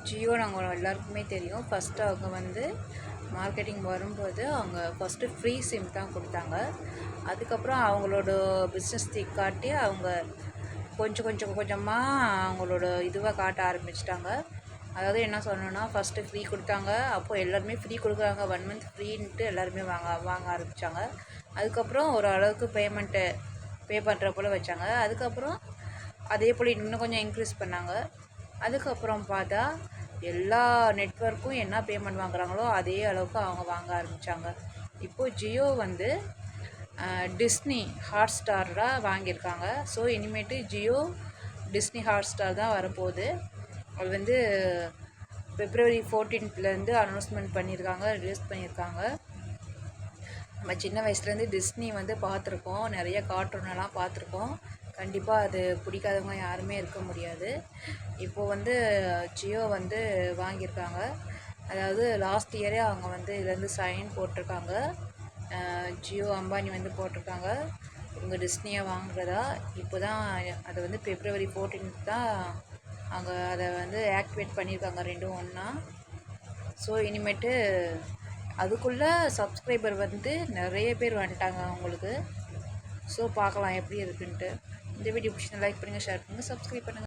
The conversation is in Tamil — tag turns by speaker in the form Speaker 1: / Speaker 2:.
Speaker 1: ஜியோ நாங்கள் எல்லாருக்குமே தெரியும். ஃபஸ்ட்டு அவங்க வந்து மார்க்கெட்டிங் வரும்போது அவங்க ஃபஸ்ட்டு ஃப்ரீ சிம் தான் கொடுத்தாங்க. அதுக்கப்புறம் அவங்களோட பிஸ்னஸ் காட்டி அவங்க கொஞ்சம் கொஞ்சமாக அவங்களோட இதுவாக காட்ட ஆரம்பிச்சிட்டாங்க. அதாவது என்ன சொல்லணும்னா, ஃபஸ்ட்டு ஃப்ரீ கொடுத்தாங்க. அப்போது எல்லாருமே ஃப்ரீ கொடுக்குறாங்க, 1 மந்த் ஃப்ரீன்ட்டு எல்லாருமே வாங்க ஆரம்பித்தாங்க. அதுக்கப்புறம் ஒரு அளவுக்கு பே பண்ணுற போல் வச்சாங்க. அதுக்கப்புறம் அதே போல் இன்னும் கொஞ்சம் இன்க்ரீஸ் பண்ணாங்க. அதுக்கப்புறம் பார்த்தா எல்லா நெட்வொர்க்கும் என்ன பேமெண்ட் வாங்குறாங்களோ அதே அளவுக்கு அவங்க வாங்க ஆரம்பித்தாங்க. இப்போது ஜியோ வந்து டிஸ்னி ஹாட்ஸ்டாராக வாங்கியிருக்காங்க. ஸோ இனிமேட்டு ஜியோ டிஸ்னி ஹாட்ஸ்டார் தான் வரப்போகுது. அது வந்து February 14th அனௌன்ஸ்மெண்ட் பண்ணியிருக்காங்க, ரிலீஸ் பண்ணியிருக்காங்க. நம்ம சின்ன வயசுலேருந்து டிஸ்னி வந்து பார்த்துருக்கோம், நிறைய கார்ட்டூனெல்லாம் பார்த்துருக்கோம். கண்டிப்பாக அது பிடிக்காதவங்க யாருமே இருக்க முடியாது. இப்போது வந்து ஜியோ வந்து வாங்கியிருக்காங்க. அதாவது லாஸ்ட் இயரே அவங்க வந்து இதுலேருந்து சைன் போட்டிருக்காங்க. ஜியோ அம்பானி வந்து போட்டிருக்காங்க இவங்க டிஸ்னியை வாங்குறதா. இப்போ தான் அதை வந்து February 14th தான் அவங்க அதை வந்து ஆக்டிவேட் பண்ணியிருக்காங்க, ரெண்டும் ஒன்றா. ஸோ இனிமேட்டு அதுக்குள்ளே சப்ஸ்கிரைபர் வந்து நிறைய பேர் வந்துட்டாங்க அவங்களுக்கு. ஸோ பார்க்கலாம் எப்படி இருக்குன்ட்டு. இந்த வீடியோ பிடிச்சி லைக் பண்ணுங்கள், ஷேர் பண்ணுங்கள், சப்ஸ்கிரைப் பண்ணுங்கள்.